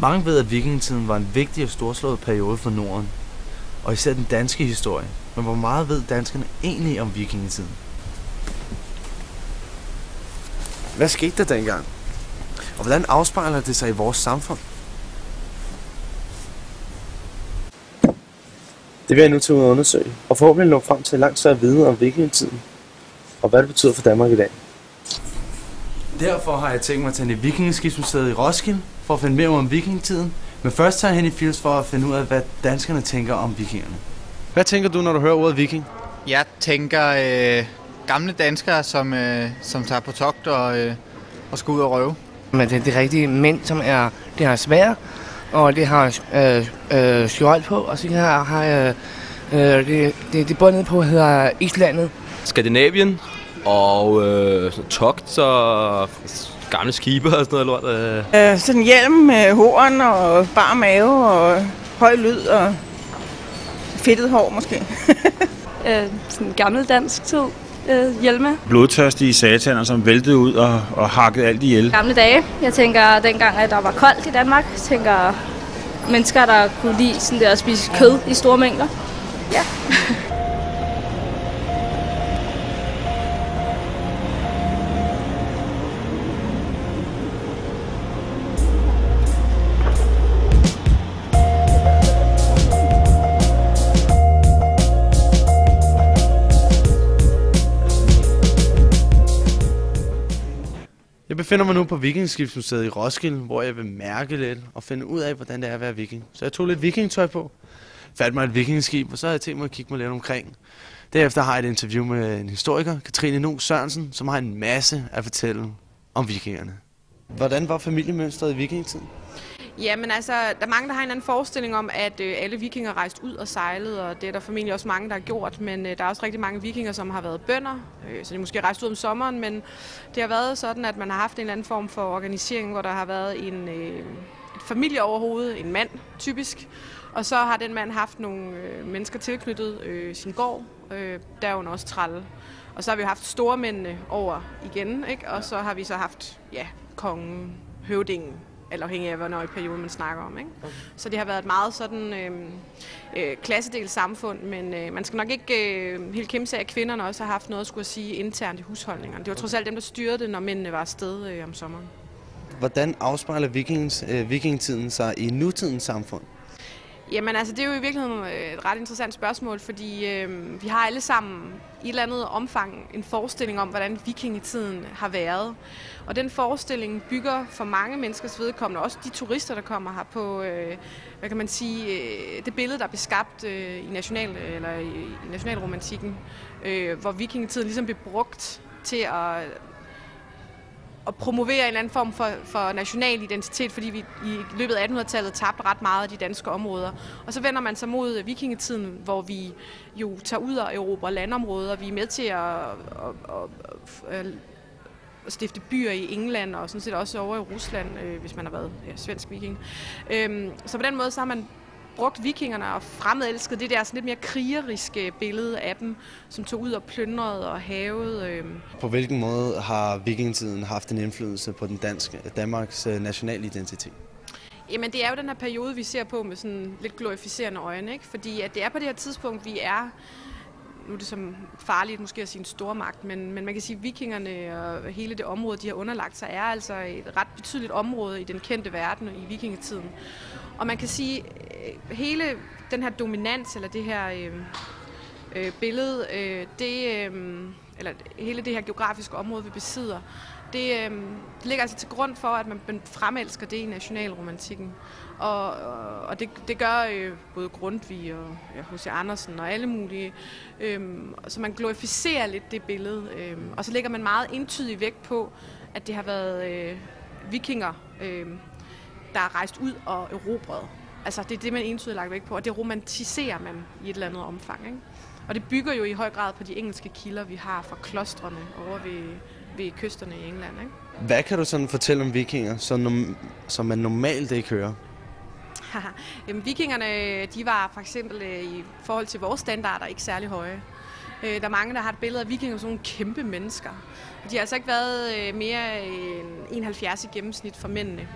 Mange ved, at vikingetiden var en vigtig og storslået periode for Norden, og især den danske historie. Men hvor meget ved danskerne egentlig om vikingetiden? Hvad skete der dengang? Og hvordan afspejler det sig i vores samfund? Det vil jeg nu til at undersøge, og forhåbentlig nå frem til langt større viden om vikingetiden, og hvad det betyder for Danmark i dag. Derfor har jeg tænkt mig at tage hen i Vikingeskibsmuseet i Roskilde, for at finde mere om vikingetiden. Men først tager jeg hen i Fils for at finde ud af, hvad danskerne tænker om vikingerne. Hvad tænker du, når du hører ordet viking? Jeg tænker gamle danskere, som tager på togt og skal ud og røve. Men det er de rigtige mænd, som det har sværd, og det har skjold på, og så har det bundet på, hedder Islandet. Skandinavien, og togt og gamle skibe og sådan noget lort. Sådan en hjelm med horn og bar mave og høj lyd og fedtet hår måske. Sådan gammel dansk tid. Hjelme. Blodtørstige sataner, som væltede ud og hakkede alt ihjel. Gamle dage. Jeg tænker dengang, at der var koldt i Danmark. Jeg tænker mennesker, der kunne lide sådan der at spise kød i store mængder. Ja. Jeg befinder mig nu på Vikingeskibsmuseet i Roskilde, hvor jeg vil mærke lidt og finde ud af, hvordan det er at være viking. Så jeg tog lidt vikingtøj på, fandt mig et vikingeskib, og så har jeg tænkt mig at kigge mig lidt omkring. Derefter har jeg et interview med en historiker, Katrine Nu Sørensen, som har en masse at fortælle om vikingerne. Hvordan var familiemønstret i vikingetiden? Jamen altså, der er mange, der har en anden forestilling om, at alle vikinger rejste ud og sejlede, og det er der formentlig også mange, der har gjort, men der er også rigtig mange vikinger, som har været bønder, så de måske rejst ud om sommeren, men det har været sådan, at man har haft en eller anden form for organisering, hvor der har været et familieoverhoved, en mand typisk, og så har den mand haft nogle mennesker tilknyttet sin gård, derunder også tralle. Og så har vi haft stormændene over igen, ikke? Og så har vi så haft kongen, høvdingen, eller afhængig af, hvornår i perioden man snakker om. Ikke? Så det har været et meget sådan klassedelt samfund, men man skal nok ikke helt kæmpe sig af, at kvinderne også har haft noget at skulle sige internt i husholdningerne. Det var trods alt dem, der styrede det, når mændene var afsted om sommeren. Hvordan afspejler vikingetiden sig i nutidens samfund? Jamen altså, det er jo i virkeligheden et ret interessant spørgsmål, fordi vi har alle sammen i et eller andet omfang en forestilling om, hvordan vikingetiden har været. Og den forestilling bygger for mange menneskers vedkommende, også de turister, der kommer her på, hvad kan man sige, det billede, der er beskabt i nationalromantikken, hvor vikingetiden ligesom blev brugt til at promovere en eller anden form for national identitet, fordi vi i løbet af 1800-tallet tabte ret meget af de danske områder. Og så vender man sig mod vikingetiden, hvor vi jo tager ud og erobrer landområder. Vi er med til at stifte byer i England og sådan set også over i Rusland, hvis man har været svensk viking. Så på den måde så har man brugt vikingerne og fremmedelskede det der sådan lidt mere krigeriske billede af dem, som tog ud og plyndrede og havede. På hvilken måde har vikingetiden haft en indflydelse på Danmarks nationale identitet? Jamen det er jo den her periode, vi ser på med sådan lidt glorificerende øjne, ikke? Fordi at det er på det her tidspunkt, vi er, nu er det som farligt måske at sige en stormagt, men man kan sige, at vikingerne og hele det område, de har underlagt sig, er altså et ret betydeligt område i den kendte verden i vikingetiden. Og man kan sige, hele den her dominans, eller det her billede, eller hele det her geografiske område, vi besidder, det ligger altså til grund for, at man fremelsker det i nationalromantikken. Og det gør både Grundtvig og H.C. Andersen og alle mulige. Så man glorificerer lidt det billede. Og så lægger man meget entydigt vægt på, at det har været vikinger, der er rejst ud og erobret. Altså det er det, man entydigt lagt vægt på, og det romantiserer man i et eller andet omfang. Ikke? Og det bygger jo i høj grad på de engelske kilder, vi har fra klostrene over ved kysterne i England. Ikke? Hvad kan du sådan fortælle om vikinger, som man normalt ikke hører? Jamen, vikingerne, de var for eksempel i forhold til vores standarder ikke særlig høje. Der er mange, der har et billede af vikinger som nogle kæmpe mennesker. De har altså ikke været mere end 71 i gennemsnit for mændene.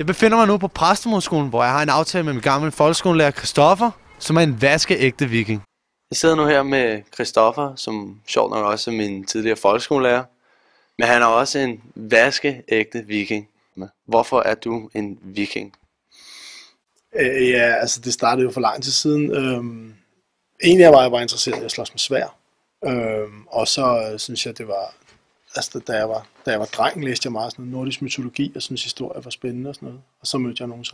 befinder mig nu på Præstemoskolen, hvor jeg har en aftale med min gamle folkeskolelærer Christoffer, som er en vaskeægte viking. Jeg sidder nu her med Christoffer, som sjovt nok også er min tidligere folkeskolelærer. Men han er også en vaskeægte viking. Hvorfor er du en viking? Ja, altså det startede jo for lang tid siden. Egentlig var jeg bare interesseret i at slås med sværd. Og så synes jeg, det var... Altså da jeg var dreng, læste jeg meget sådan noget nordisk mytologi, og synes historie var spændende og sådan noget. Og så mødte jeg nogen,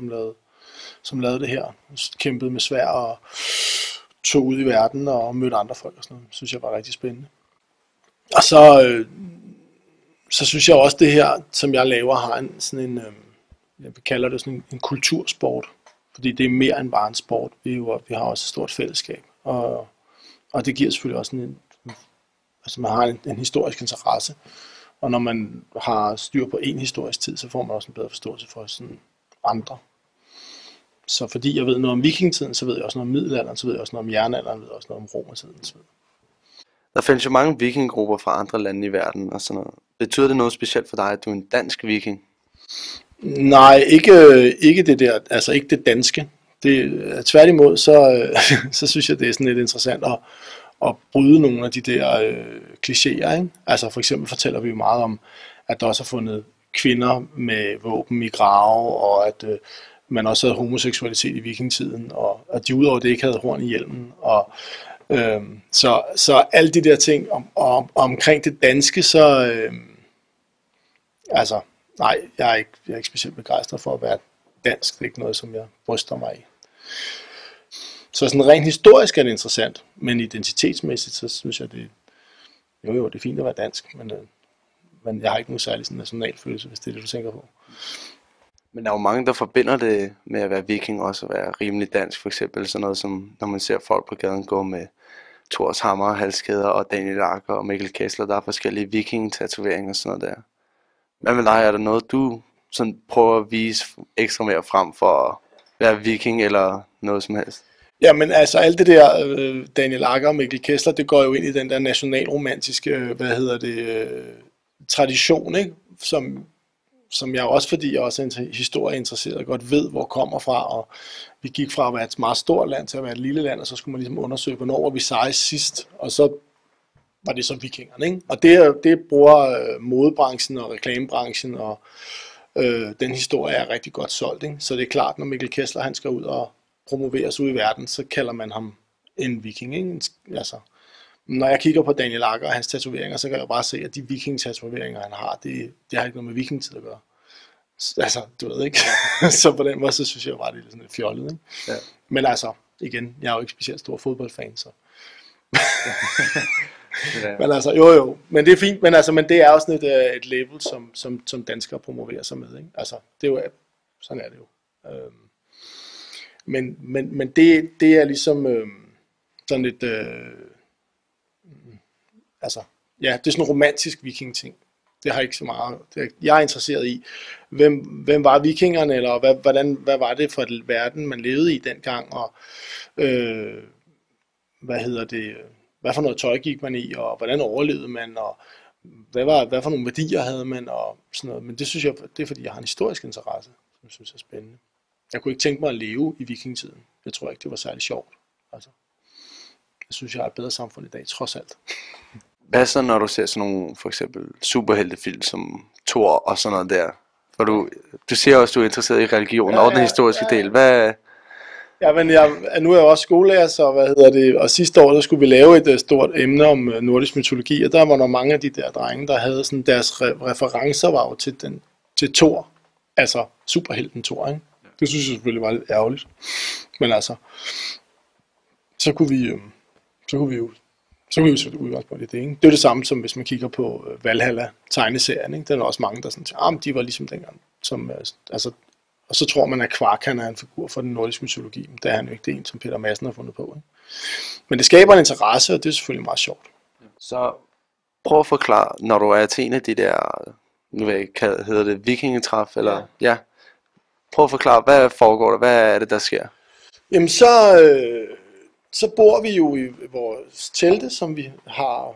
som lavede det her. Kæmpede med sværd og tog ud i verden og mødte andre folk og sådan noget. Synes jeg var rigtig spændende. Og så synes jeg også, det her, som jeg laver, har jeg kalder det sådan en kultursport. Fordi det er mere end bare en sport. Vi har også et stort fællesskab. Og det giver selvfølgelig også man har en historisk interesse. Og når man har styr på en historisk tid, så får man også en bedre forståelse for sådan andre. Så fordi jeg ved noget om vikingetiden, så ved jeg også noget om middelalderen, så ved jeg også noget om jernalderen, så ved jeg også noget om romertiden. Der findes jo mange vikinggrupper fra andre lande i verden og sådan noget. Betyder det noget specielt for dig, at du er en dansk viking? Nej, ikke det der, altså ikke det danske. Tværtimod, så synes jeg, det er sådan lidt interessant at bryde nogle af de der klichéer, ikke? Altså for eksempel fortæller vi jo meget om, at der også er fundet kvinder med våben i grave, og at man også havde homoseksualitet i vikingetiden, og at de udover det ikke havde horn i hjelmen. Og, så alle de der ting omkring det danske, altså nej, jeg er ikke specielt begejstret for at være dansk. Det er ikke noget, som jeg bryster mig i. Så sådan rent historisk er det interessant, men identitetsmæssigt, så synes jeg, det er fint at være dansk, men jeg har ikke nogen særlig sådan national følelse, hvis det er det, du tænker på. Men der er jo mange, der forbinder det med at være viking, også at være rimelig dansk, for eksempel sådan noget som, når man ser folk på gaden gå med Thors hammer, halskæder og Daniel Lager og Mikkel Kessler, der er forskellige viking-tatoveringer og sådan noget der. Hvad med dig, er der noget, du sådan prøver at vise ekstra mere frem for at være viking eller noget som helst? Jamen altså alt det der Daniel Lager og Mikkel Kessler, det går jo ind i den der nationalromantiske, tradition, ikke? Som jeg også, fordi jeg også er historieinteresseret, godt ved, hvor kommer fra, og vi gik fra at være et meget stort land til at være et lille land, og så skulle man ligesom undersøge, hvornår var vi seje sidst, og så var det så vikingerne, ikke? Og det bruger modebranchen og reklamebranchen, og den historie er rigtig godt solgt, ikke? Så det er klart, når Mikkel Kessler han skal ud og promoveres ud i verden, så kalder man ham en viking, ikke? Altså, når jeg kigger på Daniel Lager og hans tatoveringer, så kan jeg bare se, at de viking-tatoveringer, han har, det har ikke noget med vikingetid at gøre. Altså, du ved ikke. Så på den måde, så synes jeg bare, det er sådan lidt fjollet, ikke? Ja. Men altså, igen, jeg er jo ikke specielt stor fodboldfan, så... Men altså, jo, men det er fint, men det er også sådan et label, som danskere promoverer sig med, ikke? Altså, det er jo, sådan er det jo. Men det er ligesom sådan et, altså, ja, det er sådan en romantisk viking-ting. Det har ikke så meget, jeg er interesseret i, hvem var vikingerne, eller hvad var det for et verden, man levede i dengang, og hvad for noget tøj gik man i, og hvordan overlevede man, og hvad for nogle værdier havde man, og sådan noget. Men det synes jeg, det er fordi, jeg har en historisk interesse, som jeg synes er spændende. Jeg kunne ikke tænke mig at leve i vikingetiden. Jeg tror ikke, det var særlig sjovt. Altså, jeg synes, jeg har et bedre samfund i dag, trods alt. Hvad så, når du ser sådan nogle, for eksempel, superheltefilm som Thor og sådan noget der? For du siger også, at du er interesseret i religion og den historiske del. Hvad... Ja, men nu er jeg også skolelærer, så og sidste år, der skulle vi lave et stort emne om nordisk mytologi, og der var der mange af de der drenge, der havde sådan, deres referencer var jo til Thor, altså superhelten Thor, ikke? Det synes jeg selvfølgelig var lidt ærgerligt. Men altså, så kunne vi jo sætte udgangspunkt i det, ikke? Det er det samme som hvis man kigger på Valhalla tegneserien, ikke? Der er også mange, der sådan siger, de var ligesom dengang, som, altså, og så tror man, at Quark han er en figur for den nordiske mytologi, men det er han jo ikke, det er en, som Peter Madsen har fundet på, ikke? Men det skaber en interesse, og det er selvfølgelig meget sjovt. Så prøv at forklare, når du er til en af de der, nu ved jeg ikke, hedder det vikingetræf, eller ja. Prøv at forklare, hvad foregår der? Hvad er det, der sker? Jamen, så bor vi jo i vores telte, som vi har...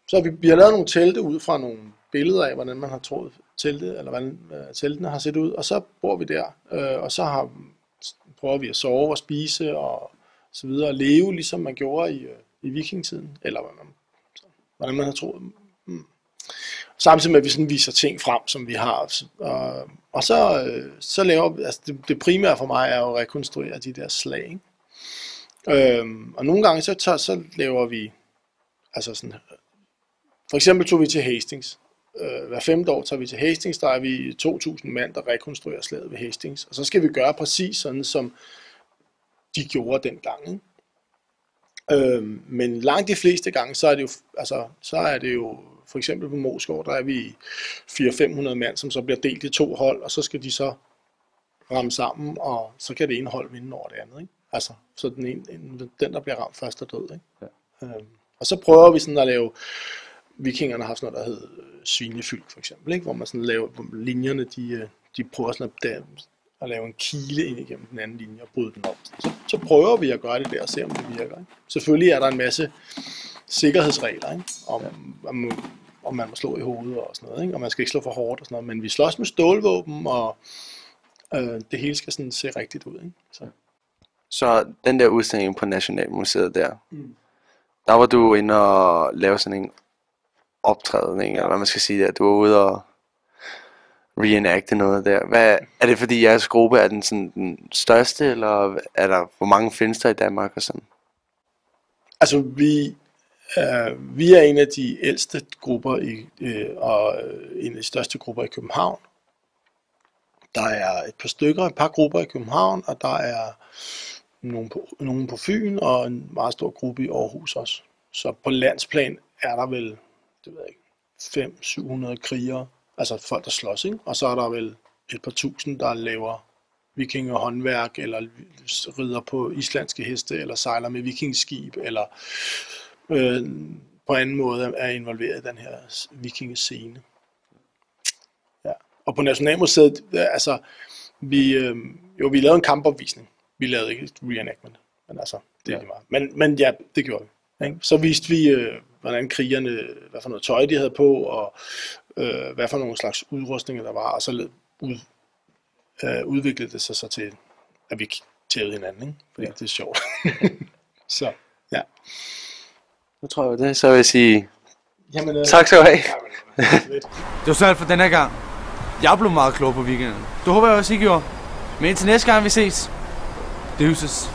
Så vi har lavet nogle telte ud fra nogle billeder af, hvordan man har troet teltet, eller hvordan teltene har set ud, og så bor vi der, og så prøver vi at sove og spise og så videre, og leve ligesom man gjorde i vikingetiden, eller hvordan man har troet. Samtidig med, at vi sådan viser ting frem, som vi har. Og så laver vi, altså det primære for mig er jo at rekonstruere de der slag, ikke? Og nogle gange så laver vi, altså sådan, for eksempel tog vi til Hastings. Hver 5. år tager vi til Hastings, der er vi 2.000 mand, der rekonstruerer slaget ved Hastings. Og så skal vi gøre præcis sådan, som de gjorde dengang, ikke? Men langt de fleste gange, så er det jo for eksempel på Moesgaard, der er vi 400-500 mand, som så bliver delt i 2 hold, og så skal de så ramme sammen, og så kan det ene hold vinde over det andet, ikke? Altså, så den der bliver ramt først er død, ikke? Ja. Og så prøver vi sådan at lave, vikingerne har sådan noget, der hedder svinefyld, for eksempel, ikke? Hvor man sådan laver, linjerne, de prøver sådan at lave en kile ind igennem den anden linje og bryde den op. Så prøver vi at gøre det der og se, om det virker, ikke? Selvfølgelig er der en masse sikkerhedsregler, ikke? Om man må slå i hovedet og sådan noget, ikke? Og man skal ikke slå for hårdt og sådan noget, men vi slås med stålvåben, og det hele skal sådan se rigtigt ud, ikke? Så den der udstilling på Nationalmuseet der, der var du inde og lave sådan en optræden, ikke? Eller hvad man skal sige der, du var ude og reenacte noget der. Er det fordi jeres gruppe er den største, eller er der, hvor mange findes der i Danmark og sådan? Altså vi er en af de ældste grupper og en af de største grupper i København. Der er et par grupper i København, og der er nogle på Fyn, og en meget stor gruppe i Aarhus også. Så på landsplan er der vel, det ved jeg ikke, 500-700 krigere, altså folk, der slås, ikke? Og så er der vel et par tusind, der laver vikingehåndværk, eller rider på islandske heste, eller sejler med vikingskib, eller på anden måde er involveret i den her vikingescene. Ja. Og på Nationalmuseet, altså, vi lavede en kampopvisning. Vi lavede ikke et reenactment, men altså, det er lige meget. Men ja, det gjorde vi. Ikke? Så viste vi, hvordan krigerne, hvad for noget tøj de havde på, og hvad for nogle slags udrustninger der var, og så udviklede det sig så til, at vi tævede hinanden, ikke? Fordi det er sjovt. Så, ja. Nu tror jeg det, så vil jeg sige, jamen, tak skal du have. Det var sådan for den her gang. Jeg blev meget klog på weekenden. Det håber jeg også, I gjorde. Men indtil næste gang vi ses, det huses.